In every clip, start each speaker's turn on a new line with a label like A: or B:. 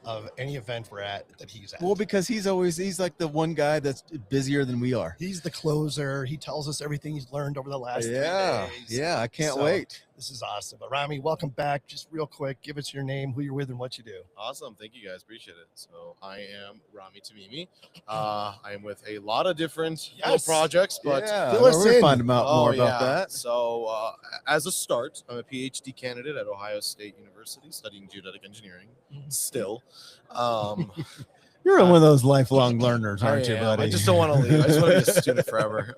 A: of any event we're at that he's at.
B: Well, because he's like the one guy that's busier than we are.
A: He's the closer. He tells us everything he's learned over the last 3 days.
B: Yeah, I can't wait.
A: This is awesome. But Rami, welcome back. Just real quick, give us your name, who you're with, and what you do.
C: Awesome. Thank you guys. Appreciate it. So I am Rami Tamimi. I am with a lot of different projects, but
B: we're going to find out more about that.
C: So as a start, I'm a PhD candidate at Ohio State University studying geodetic engineering still.
B: You're one of those lifelong learners, aren't you, buddy?
C: I just don't want to leave. I just want to be a student forever.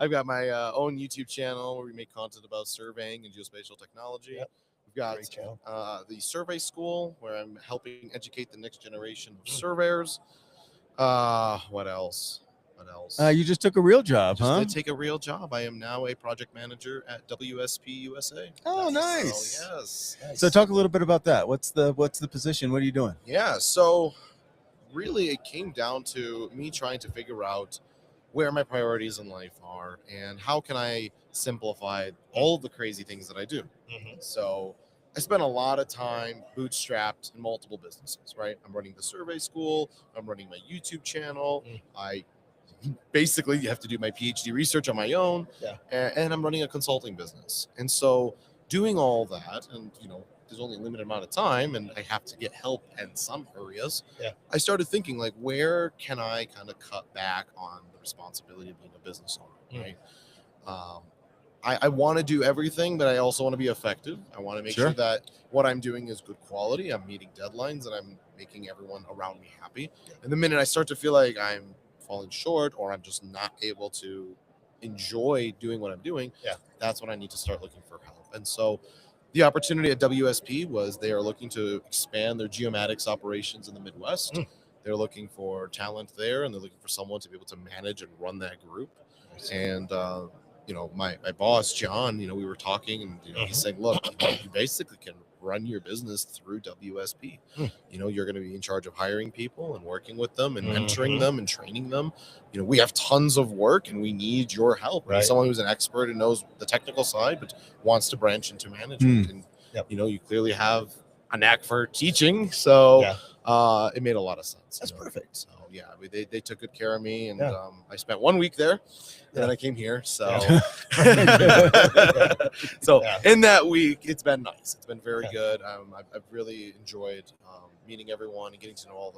C: I've got my own YouTube channel where we make content about surveying and geospatial technology. Yep. We've got the survey school where I'm helping educate the next generation of surveyors. What else?
B: You just took a real job,
C: I did take a real job. I am now a project manager at WSP USA.
B: Oh, nice.
C: So, yes.
B: So talk a little bit about that. What's the position? What are you doing?
C: Yeah. So really it came down to me trying to figure out where my priorities in life are and how can I simplify all of the crazy things that I do. So I spent a lot of time bootstrapped in multiple businesses, right? I'm running the survey school. I'm running my YouTube channel. I basically have to do my PhD research on my own. And I'm running a consulting business. And so doing all that, and there's only a limited amount of time and I have to get help in some areas. I started thinking like, where can I kind of cut back on the responsibility of being a business owner, right? I want to do everything, but I also want to be effective. I want to make sure that what I'm doing is good quality. I'm meeting deadlines and I'm making everyone around me happy. And the minute I start to feel like I'm falling short or I'm just not able to enjoy doing what I'm doing, that's when I need to start looking for help. And so the opportunity at WSP was they are looking to expand their geomatics operations in the Midwest. They're looking for talent there, and they're looking for someone to be able to manage and run that group. And my boss John, we were talking, and he's saying, look, you basically can run your business through WSP. You're going to be in charge of hiring people and working with them and mentoring them and training them. We have tons of work and we need your help. Right. Someone who's an expert and knows the technical side but wants to branch into management. And you clearly have a knack for teaching, so it made a lot of sense.
A: That's perfect.
C: So they took good care of me, and I spent 1 week there. And then I came here, so in that week, it's been nice. It's been very good. I've really enjoyed meeting everyone and getting to know all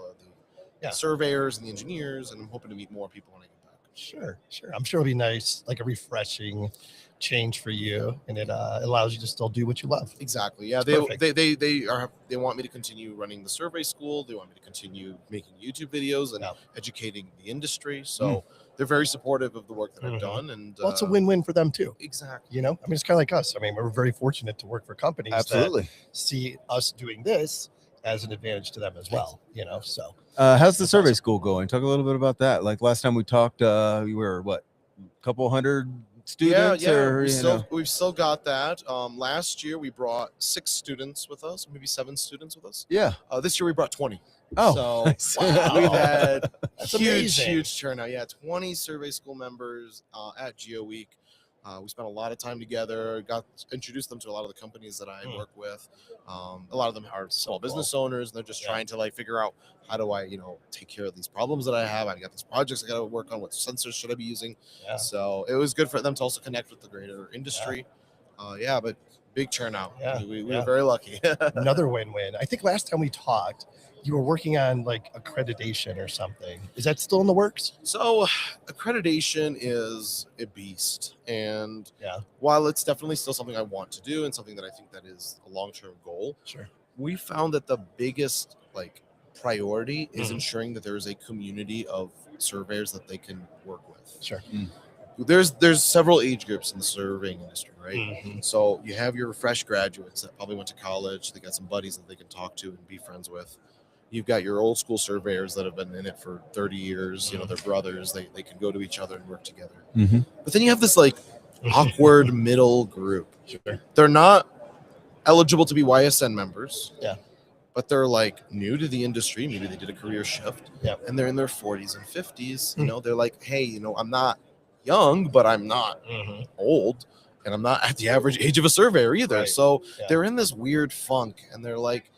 C: the surveyors and the engineers, and I'm hoping to meet more people when I get back.
A: Sure. I'm sure it'll be nice, like a refreshing change for you, and it allows you to still do what you love.
C: Exactly. Yeah, they want me to continue running the survey school. They want me to continue making YouTube videos and educating the industry. So they're very supportive of the work that I've done, and
A: it's a win-win for them too.
C: Exactly.
A: I mean, it's kind of like us. I mean, we're very fortunate to work for companies that see us doing this as an advantage to them as well. So
B: how's the survey school going? Talk a little bit about that. Like last time we talked, we were a couple hundred students?
C: We've still got that. Last year we brought 6 students with us, maybe 7 students with us. This year we brought 20.
B: So
C: we've had huge turnout. 20 survey school members at GeoWeek. We spent a lot of time together, introduced them to a lot of the companies that I work with. A lot of them are small business owners, and they're just trying to figure out, how do I, take care of these problems that I have? I got these projects I got to work on. What sensors should I be using? So it was good for them to also connect with the greater industry. But big turnout. We were very lucky.
A: Another win-win. I think last time we talked, you were working on accreditation or something. Is that still in the works?
C: So accreditation is a beast. And while it's definitely still something I want to do and something that I think that is a long-term goal, we found that the biggest priority is ensuring that there is a community of surveyors that they can work with. There's several age groups in the surveying industry, right? So you have your fresh graduates that probably went to college. They got some buddies that they can talk to and be friends with. You've got your old school surveyors that have been in it for 30 years. They're brothers. They can go to each other and work together. But then you have this awkward middle group. They're not eligible to be YSN members. But they're new to the industry. Maybe they did a career shift. And they're in their 40s and 50s. They're like, hey, I'm not young, but I'm not old. And I'm not at the average age of a surveyor either. So they're in this weird funk. And they're like,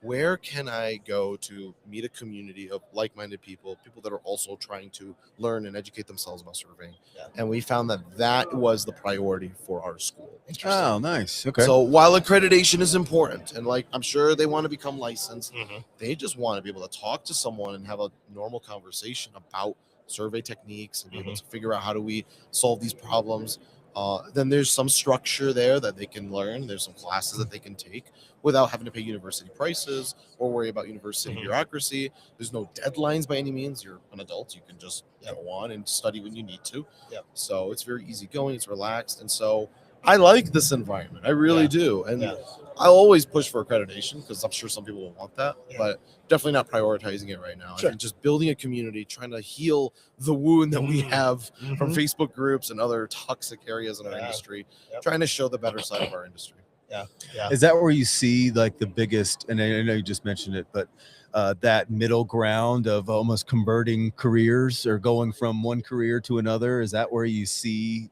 C: where can I go to meet a community of like-minded people that are also trying to learn and educate themselves about surveying. And we found that was the priority for our school.
B: Oh, nice. Okay.
C: So while accreditation is important, and like I'm sure they want to become licensed, they just want to be able to talk to someone and have a normal conversation about survey techniques and be able to figure out how do we solve these problems. Then there's some structure there that they can learn. There's some classes that they can take without having to pay university prices or worry about university bureaucracy. There's no deadlines by any means. You're an adult. You can just go on and study when you need to. So it's very easygoing. It's relaxed. And so I like this environment. I really do. And I always push for accreditation because I'm sure some people will want that, but definitely not prioritizing it right now. I think just building a community, trying to heal the wound that we have from Facebook groups and other toxic areas in our industry, trying to show the better side of our industry.
B: Is that where you see like the biggest, and I know you just mentioned it, but that middle ground of almost converting careers or going from one career to another? Is that where you see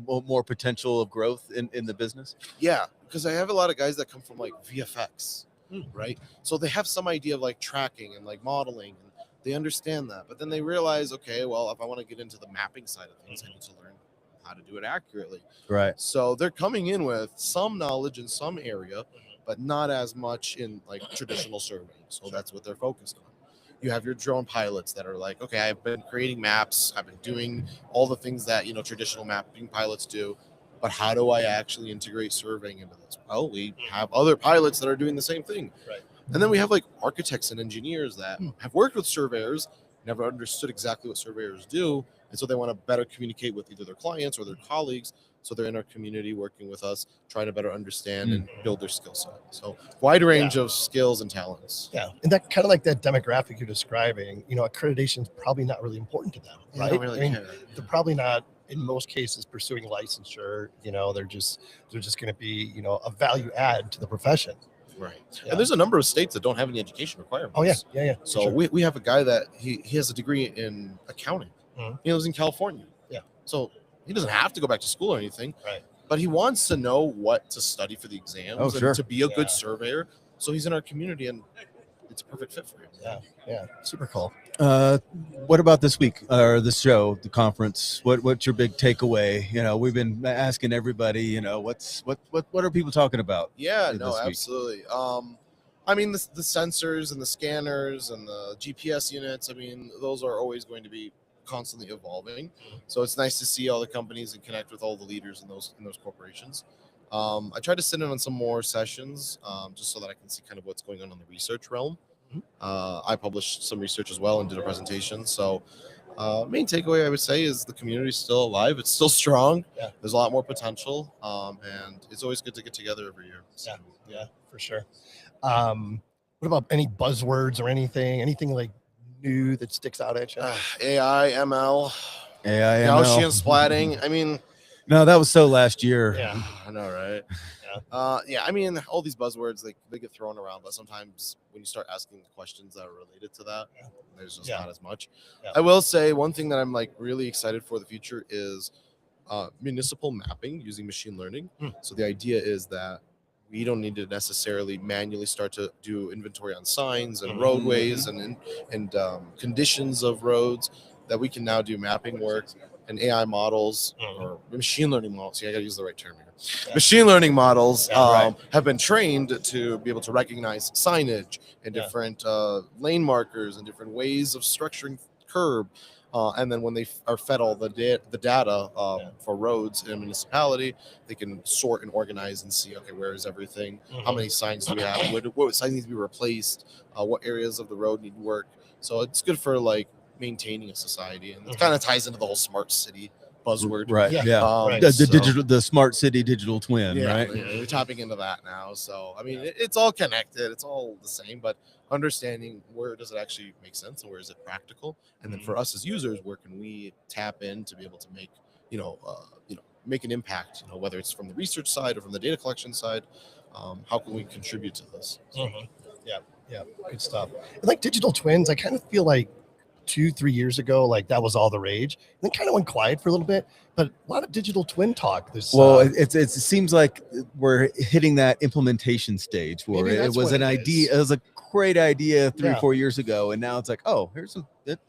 B: more potential of growth in the business?
C: Yeah, because I have a lot of guys that come from like VFX, right? So they have some idea of like tracking and like modeling, and they understand that. But then they realize, okay, well, if I want to get into the mapping side of things, I need to learn how to do it accurately.
B: Right.
C: So they're coming in with some knowledge in some area, but not as much in like traditional surveying. So that's what they're focused on. You have your drone pilots that are like, okay, I've been creating maps, I've been doing all the things that, you know, traditional mapping pilots do, but how do I actually integrate surveying into this? Well, we have other pilots that are doing the same thing. Right. And then we have like architects and engineers that have worked with surveyors, never understood exactly what surveyors do. And so they want to better communicate with either their clients or their colleagues. So they're in our community working with us, trying to better understand and build their skill set. So wide range of skills and talents.
A: Yeah. And that kind of like that demographic you're describing, you know, accreditation is probably not really important to them, right?
C: They don't really care.
A: They're probably not in most cases pursuing licensure. You know, they're just going to be, you know, a value add to the profession.
C: Right. Yeah. And there's a number of states that don't have any education requirements.
A: Oh, yeah.
C: So sure. we have a guy that he has a degree in accounting. He lives in California. Yeah. So he doesn't have to go back to school or anything. Right. But he wants to know what to study for the exams and to be a good surveyor. So he's in our community and it's a perfect fit for him.
A: Yeah. Super cool.
B: What about this week or this show, the conference? What's your big takeaway? You know, we've been asking everybody, you know, what are people talking about?
C: Yeah, no, absolutely. I mean, the sensors and the scanners and the GPS units, I mean, those are always going to be constantly evolving. So it's nice to see all the companies and connect with all the leaders in those corporations. I tried to sit in on some more sessions just so that I can see kind of what's going on in the research realm. I published some research as well and did a presentation. So main takeaway I would say is the community is still alive. It's still strong. Yeah. There's a lot more potential. And it's always good to get together every year. So,
A: yeah, for sure. What about any buzzwords or anything like new that sticks out at you?
C: AI, ML, Gaussian splatting. I mean,
B: no, that was so last year.
C: Yeah, I know, right? Yeah. I mean, all these buzzwords they get thrown around, but sometimes when you start asking questions that are related to that, there's just not as much. I will say one thing that I'm like really excited for the future is municipal mapping using machine learning. So the idea is that we don't need to necessarily manually start to do inventory on signs and roadways and conditions of roads, that we can now do mapping work and AI models or machine learning models. See, I got to use the right term here. Yeah. Machine learning models have been trained to be able to recognize signage and different lane markers and different ways of structuring curb. And then when they are fed all the data for roads in a municipality, they can sort and organize and see, okay, where is everything? How many signs do we have? What signs need to be replaced? What areas of the road need work? So it's good for like maintaining a society, and it kind of ties into the whole smart city buzzword.
B: Right. The smart city digital twin, right?
C: Yeah, we're tapping into that now. So I mean, it's all connected. It's all the same, but understanding where does it actually make sense and where is it practical, and then for us as users, where can we tap in to be able to make make an impact? You know, whether it's from the research side or from the data collection side, how can we contribute to this?
A: Yeah, good stuff. And like digital twins, I kind of feel like 2-3 years ago, like that was all the rage, and then kind of went quiet for a little bit, but a lot of digital twin talk.
B: It seems like we're hitting that implementation stage where it was an idea, it was a great idea 3
A: Yeah.
B: 4 years ago, and now it's like, oh,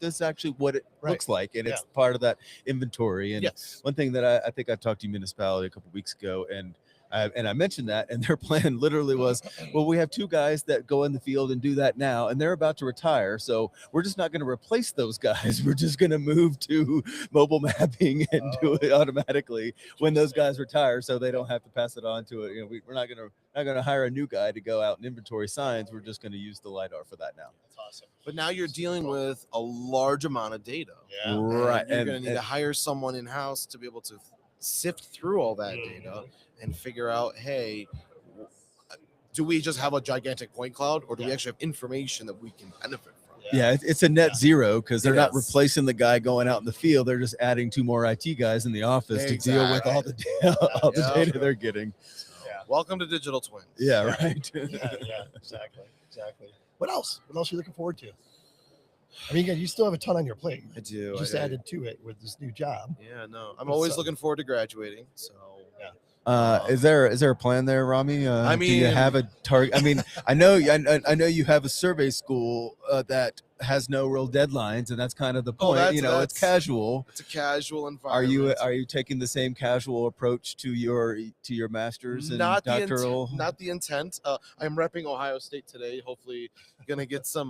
B: that's actually what it
A: Right.
B: looks like, and it's part of that inventory. And
C: Yes.
B: one thing that I think I talked to municipality a couple weeks ago, and I mentioned that, and their plan literally was, well, we have 2 guys that go in the field and do that now, and they're about to retire, so we're just not going to replace those guys. We're just going to move to mobile mapping and do it automatically when those guys retire, so they don't have to pass it on to it. You know, we're not going to hire a new guy to go out and inventory signs. We're just going to use the LiDAR for that now.
A: That's awesome.
C: But now you're dealing with a large amount of data.
A: Yeah.
B: Right.
C: And you're going to need to hire someone in house to be able to sift through all that
A: Mhm.
C: data and figure out, hey, do we just have a gigantic point cloud, or do we actually have information that we can benefit from?
B: Yeah, it's a net zero, because they're not
C: Yes.
B: replacing the guy going out in the field. They're just adding 2 more IT guys in the office to deal with all the data, all the
C: Yeah.
B: data they're getting.
A: Yeah.
C: Welcome to digital twins.
B: Yeah,
A: Yeah.
B: right.
A: Yeah, exactly. What else? What else are you looking forward to? I mean, you still have a ton on your plate.
C: I do.
A: You just
C: I-
A: added to it with this new job.
C: Yeah, no. I'm
A: What's
C: always
A: up?
C: looking forward to graduating. So
B: Is there a plan there, Rami?
C: I
B: do you
C: mean-
B: have a target? I mean, I know you have a survey school that has no real deadlines, and that's kind of the
C: Oh,
B: point.
C: that's-
B: You know, it's
C: that's-
B: casual.
C: it's a casual
B: Are
C: environment.
B: you taking the same casual approach to your master's and
C: not
B: doctoral?
C: not the intent. I'm repping Ohio State today. Hopefully, gonna get some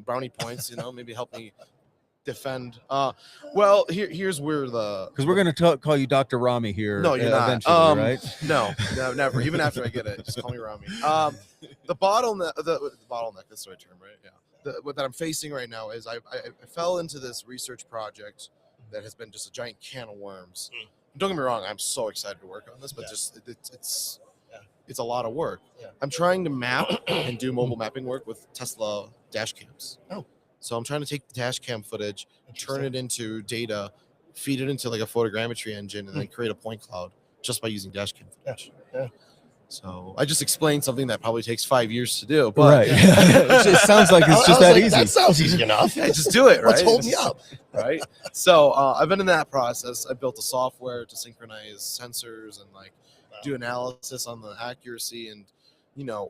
C: brownie points. You know, maybe help me defend. Well, here's where the
B: Because we're going to call you Dr. Rami here.
C: No, you're not.
B: Eventually, right?
C: no, never. Even after I get it, just call me Rami. The bottleneck. The bottleneck. That's the right term, right? Yeah. What that I'm facing right now is I fell into this research project that has been just a giant can of worms. Don't get me wrong. I'm so excited to work on this, but just it's a lot of work.
A: Yeah.
C: I'm trying to map and do mobile mapping work with Tesla dash cams.
A: Oh.
C: So I'm trying to take the dash cam footage, turn it into data, feed it into like a photogrammetry engine, and then create a point cloud just by using dash cam footage.
A: Yeah.
C: So I just explained something that probably takes 5 years to do, but
B: Right. It sounds like it's
A: I
B: just
A: was
B: that
A: like,
B: easy.
A: That sounds easy enough.
C: yeah, just do it, right?
A: What's holding you up?
C: Right. So I've been in that process. I built a software to synchronize sensors and like do analysis on the accuracy, and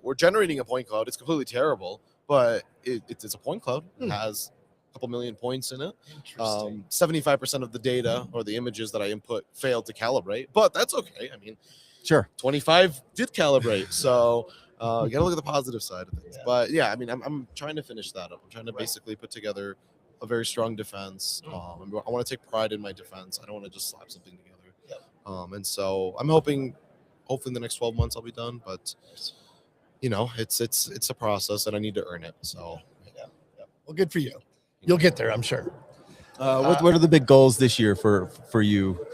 C: we're generating a point cloud. It's completely terrible, but it's a point cloud. It has a couple million points in it.
A: Interesting.
C: 75% of the data or the images that I input failed to calibrate, but that's okay. I mean,
B: Sure.
C: 25 did calibrate, so you gotta look at the positive side of things.
A: Yeah.
C: But yeah, I mean, I'm trying to finish that up. I'm trying to
A: Right.
C: basically put together a very strong defense. I want to take pride in my defense. I don't want to just slap something together.
A: Yep.
C: And so I'm hopefully in the next 12 months I'll be done. But it's a process, and I need to earn it. So
A: Yeah. Well, good for you. You'll get there, I'm sure.
B: What are the big goals this year for you?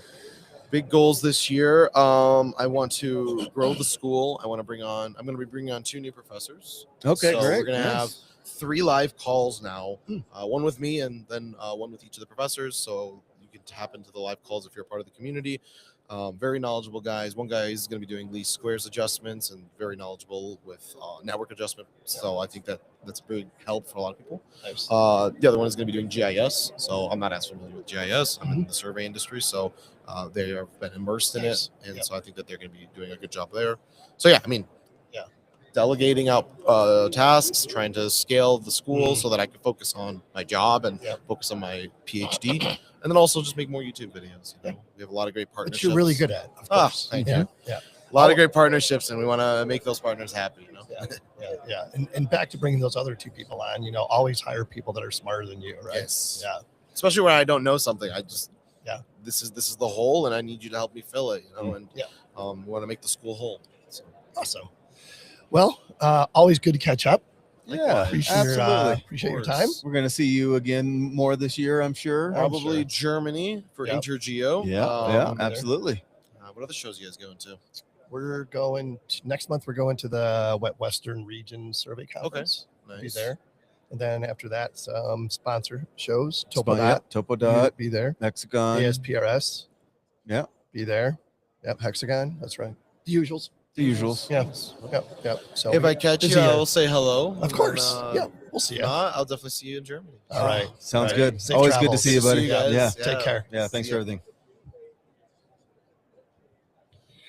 C: big goals this year. I want to grow the school. I'm going to be bringing on 2 new professors.
B: Okay,
C: So
B: great.
C: We're going to have 3 live calls now,
A: Hmm.
C: one with me and then one with each of the professors. So you can tap into the live calls if you're part of the community. Very knowledgeable guys. One guy is going to be doing least squares adjustments and very knowledgeable with network adjustment. So I think that's a big help for a lot of people.
A: Nice.
C: The other one is going to be doing GIS. So I'm not as familiar with GIS. I'm in the survey industry. So they have been immersed in
A: Nice.
C: it. And
A: Yep.
C: so I think that they're going to be doing a good job there. So yeah, I mean,
A: Yeah.
C: delegating out tasks, trying to scale the school so that I can focus on my job and
A: Yep.
C: focus on my PhD. And then also just make more YouTube videos. You know? We have a lot of great partnerships.
A: Which you're really good at, of
C: Ah,
A: course.
C: thank
A: yeah.
C: you.
A: Yeah.
C: A lot of great partnerships, and we want to make those partners happy. You know?
A: Yeah. And back to bringing those other 2 people on, always hire people that are smarter than you, right?
C: Yes.
A: Yeah.
C: Especially when I don't know something, I just
A: Yeah.
C: This is the hole, and I need you to help me fill it. And
A: Yeah.
C: we want to make the school whole. So.
A: Awesome. Well, always good to catch up.
B: Yeah,
A: Appreciate
B: absolutely.
A: Appreciate your
C: Of
A: time.
C: course.
B: We're going to see you again more this year, I'm sure.
C: Probably
A: sure.
C: Germany for
A: Yep.
C: Intergeo.
B: Yeah,
A: there.
B: absolutely.
C: What other shows you guys going to?
A: We're going next month. We're going to the Western Region Survey Conference.
C: Nice.
A: Be there, and then after that, some sponsor shows.
B: Yeah, Topodot,
A: be there.
B: Hexagon.
A: ASPRS.
B: Yeah.
A: Be there. Yep. Hexagon. That's right. The usuals.
B: The usuals.
A: Yeah. Yep. So
C: If I catch you,
A: busy year.
C: I'll say hello.
A: Of course.
C: And,
A: Yeah. We'll see you.
C: I'll definitely see you in Germany.
A: All right.
B: Sounds
A: Right.
B: good.
A: Safe
B: Always good to
A: travels.
B: see you, buddy.
C: See you guys.
B: Yeah.
A: Take care.
B: Yeah. Thanks
C: See
B: for
C: ya.
B: everything.